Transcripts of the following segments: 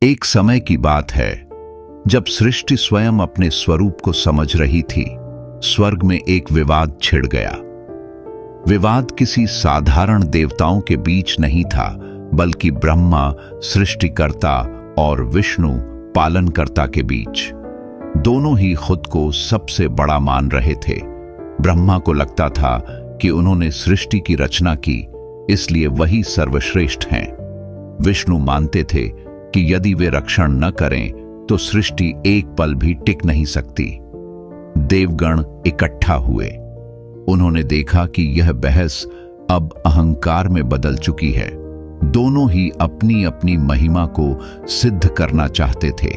एक समय की बात है जब सृष्टि स्वयं अपने स्वरूप को समझ रही थी। स्वर्ग में एक विवाद छिड़ गया। विवाद किसी साधारण देवताओं के बीच नहीं था, बल्कि ब्रह्मा सृष्टिकर्ता और विष्णु पालनकर्ता के बीच। दोनों ही खुद को सबसे बड़ा मान रहे थे। ब्रह्मा को लगता था कि उन्होंने सृष्टि की रचना की, इसलिए वही सर्वश्रेष्ठ हैं। विष्णु मानते थे कि यदि वे रक्षण न करें तो सृष्टि एक पल भी टिक नहीं सकती। देवगण इकट्ठा हुए। उन्होंने देखा कि यह बहस अब अहंकार में बदल चुकी है। दोनों ही अपनी अपनी महिमा को सिद्ध करना चाहते थे।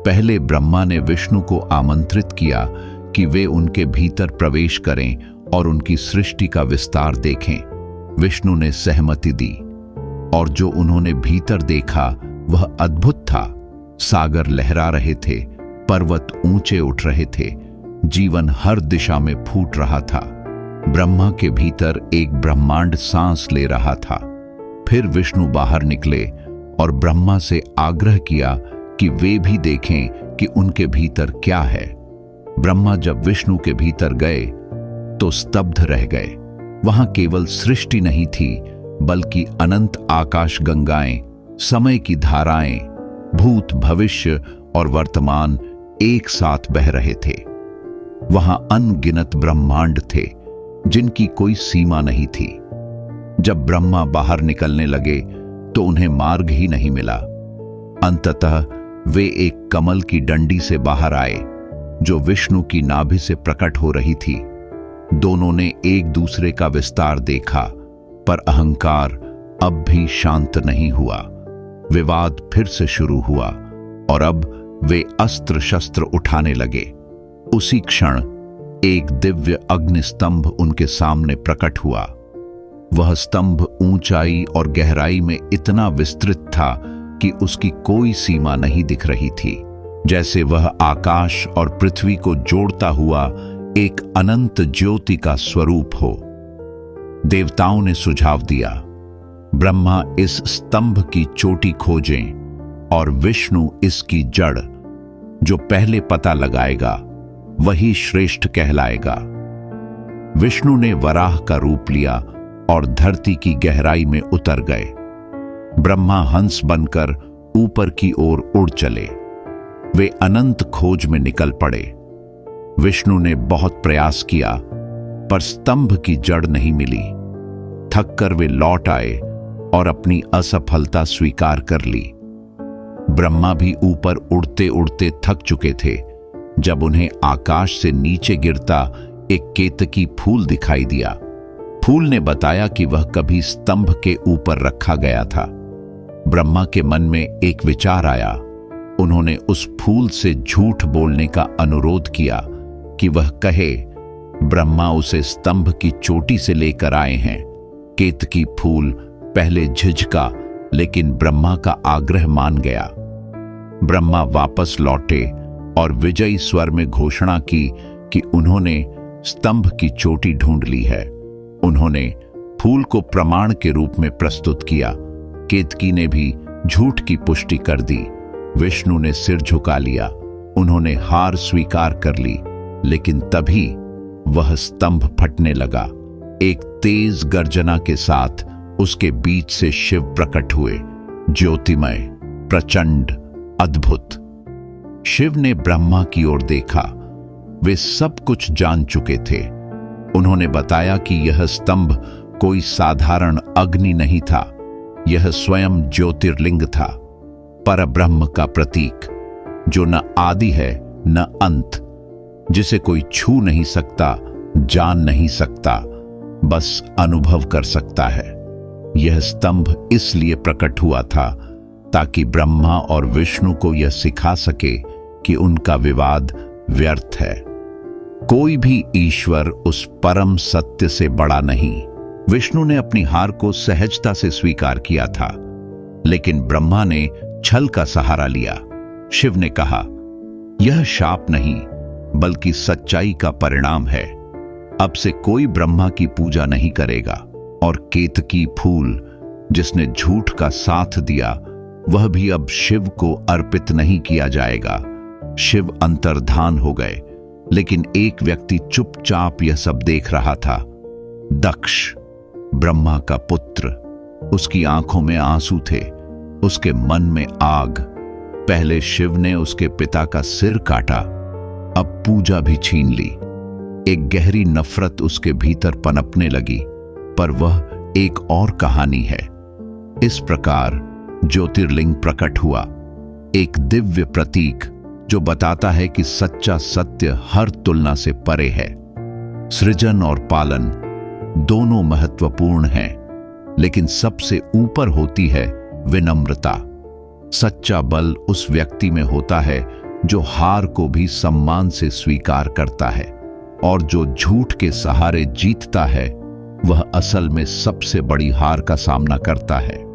पहले ब्रह्मा ने विष्णु को आमंत्रित किया कि वे उनके भीतर प्रवेश करें और उनकी सृष्टि का विस्तार देखें। विष्णु ने सहमति दी और जो उन्होंने भीतर देखा वह अद्भुत था। सागर लहरा रहे थे, पर्वत ऊंचे उठ रहे थे, जीवन हर दिशा में फूट रहा था। ब्रह्मा के भीतर एक ब्रह्मांड सांस ले रहा था। फिर विष्णु बाहर निकले और ब्रह्मा से आग्रह किया कि वे भी देखें कि उनके भीतर क्या है। ब्रह्मा जब विष्णु के भीतर गए तो स्तब्ध रह गए। वहां केवल सृष्टि नहीं थी, बल्कि अनंत आकाश गंगाएं, समय की धाराएं, भूत भविष्य और वर्तमान एक साथ बह रहे थे। वहां अनगिनत ब्रह्मांड थे जिनकी कोई सीमा नहीं थी। जब ब्रह्मा बाहर निकलने लगे तो उन्हें मार्ग ही नहीं मिला। अंततः वे एक कमल की डंडी से बाहर आए जो विष्णु की नाभि से प्रकट हो रही थी। दोनों ने एक दूसरे का विस्तार देखा, पर अहंकार अब भी शांत नहीं हुआ। विवाद फिर से शुरू हुआ और अब वे अस्त्र शस्त्र उठाने लगे। उसी क्षण एक दिव्य अग्निस्तंभ उनके सामने प्रकट हुआ। वह स्तंभ ऊंचाई और गहराई में इतना विस्तृत था कि उसकी कोई सीमा नहीं दिख रही थी, जैसे वह आकाश और पृथ्वी को जोड़ता हुआ एक अनंत ज्योति का स्वरूप हो। देवताओं ने सुझाव दिया, ब्रह्मा इस स्तंभ की चोटी खोजें और विष्णु इसकी जड़। जो पहले पता लगाएगा वही श्रेष्ठ कहलाएगा। विष्णु ने वराह का रूप लिया और धरती की गहराई में उतर गए। ब्रह्मा हंस बनकर ऊपर की ओर उड़ चले। वे अनंत खोज में निकल पड़े। विष्णु ने बहुत प्रयास किया, पर स्तंभ की जड़ नहीं मिली। थक कर वे लौट आए और अपनी असफलता स्वीकार कर ली। ब्रह्मा भी ऊपर उड़ते उड़ते थक चुके थे जब उन्हें आकाश से नीचे गिरता एक केतकी फूल दिखाई दिया। फूल ने बताया कि वह कभी स्तंभ के ऊपर रखा गया था। ब्रह्मा के मन में एक विचार आया। उन्होंने उस फूल से झूठ बोलने का अनुरोध किया कि वह कहे ब्रह्मा उसे स्तंभ की चोटी से लेकर आए हैं। केतकी फूल पहले झिझका, लेकिन ब्रह्मा का आग्रह मान गया। ब्रह्मा वापस लौटे और विजयी स्वर में घोषणा की कि उन्होंने स्तंभ की चोटी ढूंढ ली है। उन्होंने फूल को प्रमाण के रूप में प्रस्तुत किया। केतकी ने भी झूठ की पुष्टि कर दी। विष्णु ने सिर झुका लिया। उन्होंने हार स्वीकार कर ली, लेकिन तभी वह स्तंभ फटने लगा। एक तेज गर्जना के साथ उसके बीच से शिव प्रकट हुए, ज्योतिमय, प्रचंड, अद्भुत। शिव ने ब्रह्मा की ओर देखा। वे सब कुछ जान चुके थे। उन्होंने बताया कि यह स्तंभ कोई साधारण अग्नि नहीं था, यह स्वयं ज्योतिर्लिंग था, परब्रह्म का प्रतीक, जो न आदि है न अंत, जिसे कोई छू नहीं सकता, जान नहीं सकता, बस अनुभव कर सकता है। यह स्तंभ इसलिए प्रकट हुआ था ताकि ब्रह्मा और विष्णु को यह सिखा सके कि उनका विवाद व्यर्थ है। कोई भी ईश्वर उस परम सत्य से बड़ा नहीं। विष्णु ने अपनी हार को सहजता से स्वीकार किया था, लेकिन ब्रह्मा ने छल का सहारा लिया। शिव ने कहा, यह शाप नहीं, बल्कि सच्चाई का परिणाम है। अब से कोई ब्रह्मा की पूजा नहीं करेगा और केतकी फूल, जिसने झूठ का साथ दिया, वह भी अब शिव को अर्पित नहीं किया जाएगा। शिव अंतर्धान हो गए, लेकिन एक व्यक्ति चुपचाप यह सब देख रहा था। दक्ष, ब्रह्मा का पुत्र। उसकी आंखों में आंसू थे, उसके मन में आग। पहले शिव ने उसके पिता का सिर काटा, अब पूजा भी छीन ली। एक गहरी नफरत उसके भीतर पनपने लगी, पर वह एक और कहानी है। इस प्रकार ज्योतिर्लिंग प्रकट हुआ, एक दिव्य प्रतीक जो बताता है कि सच्चा सत्य हर तुलना से परे है। सृजन और पालन दोनों महत्वपूर्ण हैं, लेकिन सबसे ऊपर होती है विनम्रता। सच्चा बल उस व्यक्ति में होता है जो हार को भी सम्मान से स्वीकार करता है, और जो झूठ के सहारे जीतता है वह असल में सबसे बड़ी हार का सामना करता है।